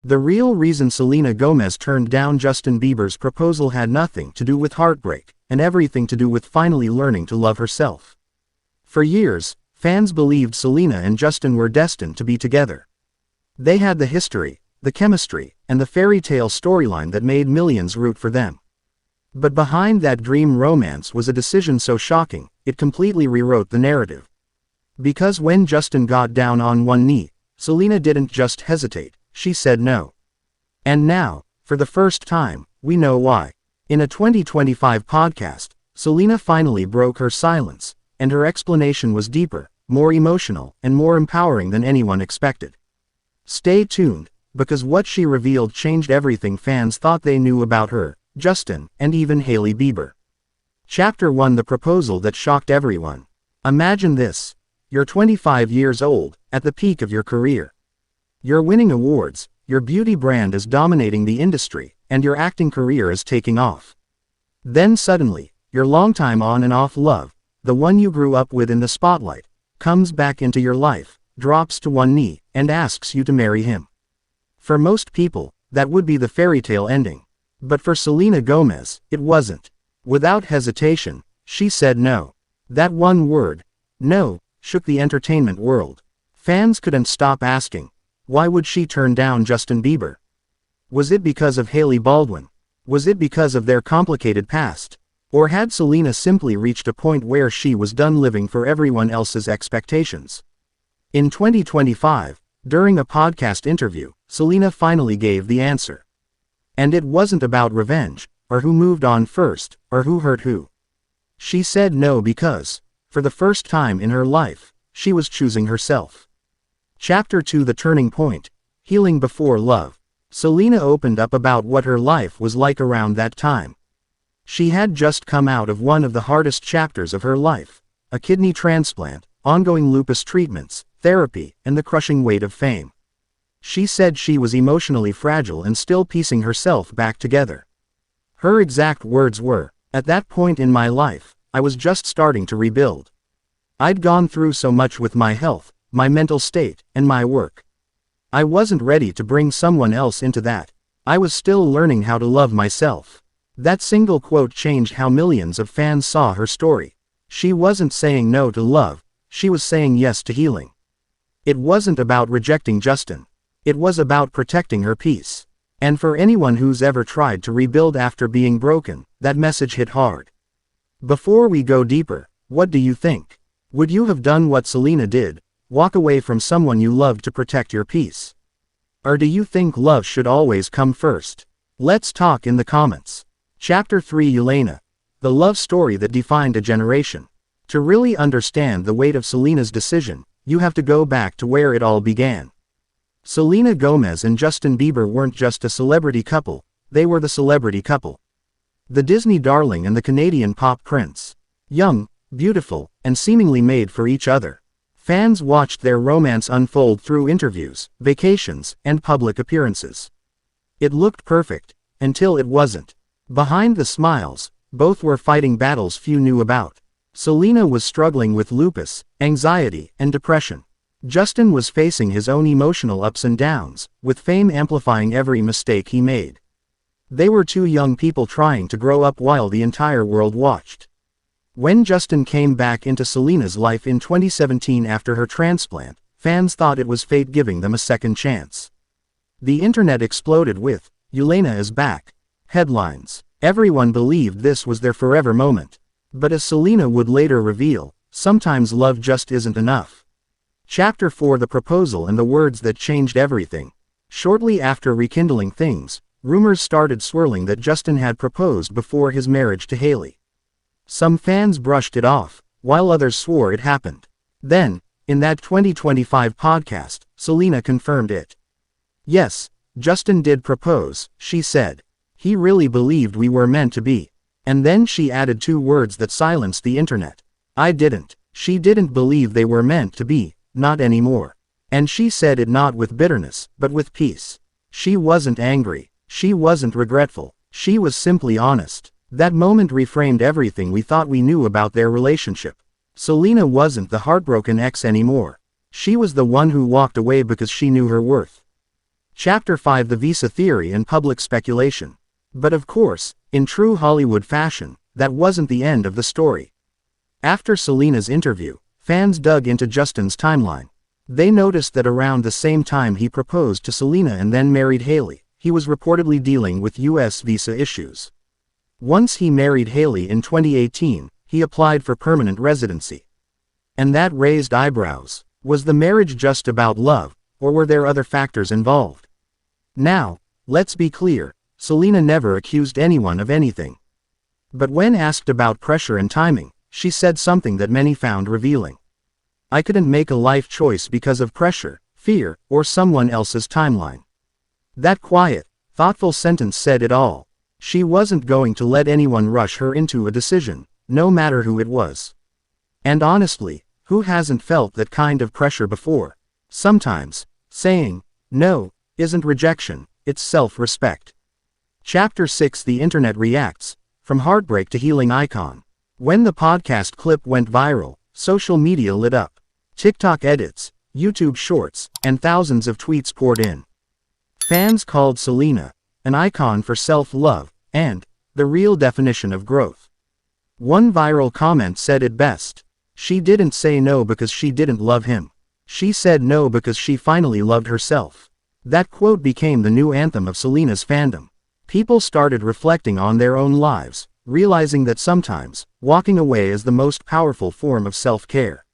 The real reason Selena Gomez turned down Justin Bieber's proposal had nothing to do with heartbreak, and everything to do with finally learning to love herself. For years, fans believed Selena and Justin were destined to be together. They had the history, the chemistry, and the fairy tale storyline that made millions root for them. But behind that dream romance was a decision so shocking, it completely rewrote the narrative. Because when Justin got down on one knee, Selena didn't just hesitate, she said no. And now, for the first time, we know why. In a 2025 podcast, Selena finally broke her silence, and her explanation was deeper, more emotional, and more empowering than anyone expected. Stay tuned, because what she revealed changed everything fans thought they knew about her, Justin, and even Hailey Bieber. Chapter 1: The proposal that shocked everyone. Imagine this. You're 25 years old, at the peak of your career. You're winning awards, your beauty brand is dominating the industry, and your acting career is taking off. Then suddenly, your longtime on and off love, the one you grew up with in the spotlight, comes back into your life, drops to one knee, and asks you to marry him. For most people, that would be the fairy tale ending. But for Selena Gomez, it wasn't. Without hesitation, she said no. That one word, no, shook the entertainment world. Fans couldn't stop asking, why would she turn down Justin Bieber? Was it because of Hailey Baldwin? Was it because of their complicated past? Or had Selena simply reached a point where she was done living for everyone else's expectations? In 2025, during a podcast interview, Selena finally gave the answer. And it wasn't about revenge, or who moved on first, or who hurt who. She said no because, for the first time in her life, she was choosing herself. Chapter 2: The Turning Point. Healing Before Love. Selena opened up about what her life was like around that time. She had just come out of one of the hardest chapters of her life, a kidney transplant, ongoing lupus treatments, therapy, and the crushing weight of fame. She said she was emotionally fragile and still piecing herself back together. Her exact words were, "At that point in my life, I was just starting to rebuild. I'd gone through so much with my health, my mental state, and my work. I wasn't ready to bring someone else into that. I was still learning how to love myself." That single quote changed how millions of fans saw her story. She wasn't saying no to love, she was saying yes to healing. It wasn't about rejecting Justin. It was about protecting her peace. And for anyone who's ever tried to rebuild after being broken, that message hit hard. Before we go deeper, what do you think? Would you have done what Selena did? Walk away from someone you loved to protect your peace? Or do you think love should always come first? Let's talk in the comments. Chapter 3: Yelena. The love story that defined a generation. To really understand the weight of Selena's decision, you have to go back to where it all began. Selena Gomez and Justin Bieber weren't just a celebrity couple, they were the celebrity couple. The Disney darling and the Canadian pop prince. Young, beautiful, and seemingly made for each other. Fans watched their romance unfold through interviews, vacations, and public appearances. It looked perfect, until it wasn't. Behind the smiles, both were fighting battles few knew about. Selena was struggling with lupus, anxiety, and depression. Justin was facing his own emotional ups and downs, with fame amplifying every mistake he made. They were two young people trying to grow up while the entire world watched. When Justin came back into Selena's life in 2017 after her transplant, fans thought it was fate giving them a second chance. The internet exploded with, "Yelena is back" headlines. Everyone believed this was their forever moment. But as Selena would later reveal, sometimes love just isn't enough. Chapter 4: The Proposal and the Words That Changed Everything. Shortly after rekindling things, rumors started swirling that Justin had proposed before his marriage to Hailey. Some fans brushed it off, while others swore it happened. Then, in that 2025 podcast, Selena confirmed it. "Yes, Justin did propose," she said. "He really believed we were meant to be." And then she added two words that silenced the internet. "I didn't." She didn't believe they were meant to be, not anymore. And she said it not with bitterness, but with peace. She wasn't angry. She wasn't regretful. She was simply honest. That moment reframed everything we thought we knew about their relationship. Selena wasn't the heartbroken ex anymore. She was the one who walked away because she knew her worth. Chapter 5: The Visa Theory and Public Speculation. But of course, in true Hollywood fashion, that wasn't the end of the story. After Selena's interview, fans dug into Justin's timeline. They noticed that around the same time he proposed to Selena and then married Hailey, he was reportedly dealing with US visa issues. Once he married Hailey in 2018, he applied for permanent residency. And that raised eyebrows. Was the marriage just about love, or were there other factors involved? Now, let's be clear, Selena never accused anyone of anything. But when asked about pressure and timing, she said something that many found revealing. "I couldn't make a life choice because of pressure, fear, or someone else's timeline." That quiet, thoughtful sentence said it all. She wasn't going to let anyone rush her into a decision, no matter who it was. And honestly, who hasn't felt that kind of pressure before? Sometimes, saying no isn't rejection, it's self-respect. Chapter 6: The Internet Reacts, From Heartbreak to Healing Icon. When the podcast clip went viral, social media lit up. TikTok edits, YouTube shorts, and thousands of tweets poured in. Fans called Selena an icon for self-love and the real definition of growth. One viral comment said it best: "She didn't say no because she didn't love him. She said no because she finally loved herself." That quote became the new anthem of Selena's fandom. People started reflecting on their own lives, realizing that sometimes, walking away is the most powerful form of self-care.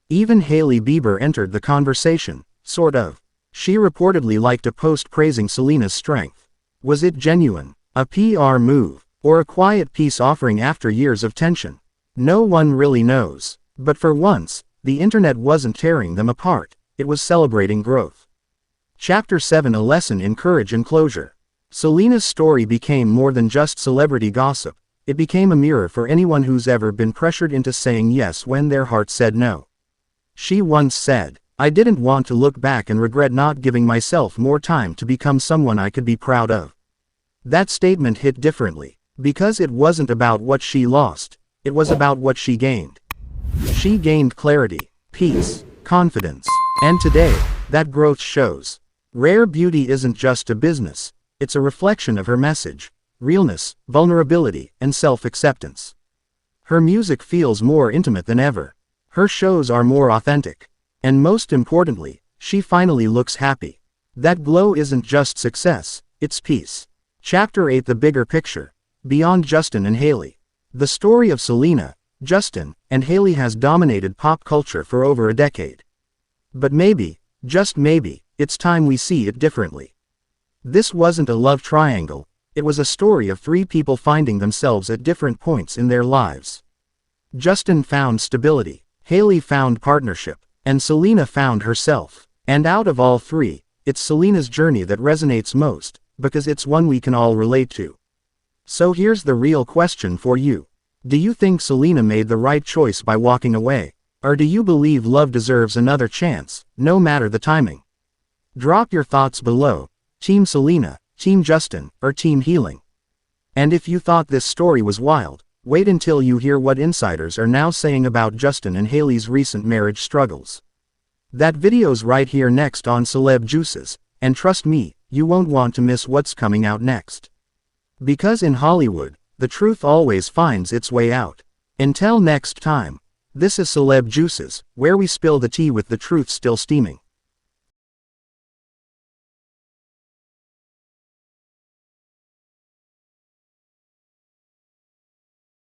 Even Hailey Bieber entered the conversation, sort of. She reportedly liked a post praising Selena's strength. Was it genuine, a PR move, or a quiet peace offering after years of tension? No one really knows. But for once, the internet wasn't tearing them apart, it was celebrating growth. Chapter 7: A Lesson in Courage and Closure. Selena's story became more than just celebrity gossip. It became a mirror for anyone who's ever been pressured into saying yes when their heart said no. She once said, "I didn't want to look back and regret not giving myself more time to become someone I could be proud of." That statement hit differently, because it wasn't about what she lost, it was about what she gained. She gained clarity, peace, confidence, and today, that growth shows. Rare Beauty isn't just a business, it's a reflection of her message: realness, vulnerability, and self-acceptance. Her music feels more intimate than ever. Her shows are more authentic. And most importantly, she finally looks happy. That glow isn't just success, it's peace. Chapter 8: The Bigger Picture. Beyond Justin and Hailey. The story of Selena, Justin, and Hailey has dominated pop culture for over a decade. But maybe, just maybe, it's time we see it differently. This wasn't a love triangle, it was a story of three people finding themselves at different points in their lives. Justin found stability, Hailey found partnership, and Selena found herself. And out of all three, it's Selena's journey that resonates most, because it's one we can all relate to. So here's the real question for you. Do you think Selena made the right choice by walking away? Or do you believe love deserves another chance, no matter the timing? Drop your thoughts below. Team Selena, Team Justin, or Team Healing? And if you thought this story was wild, wait until you hear what insiders are now saying about Justin and Hailey's recent marriage struggles. That video's right here next on Celeb Juices, and trust me, you won't want to miss what's coming out next. Because in Hollywood, the truth always finds its way out. Until next time, this is Celeb Juices, where we spill the tea with the truth still steaming.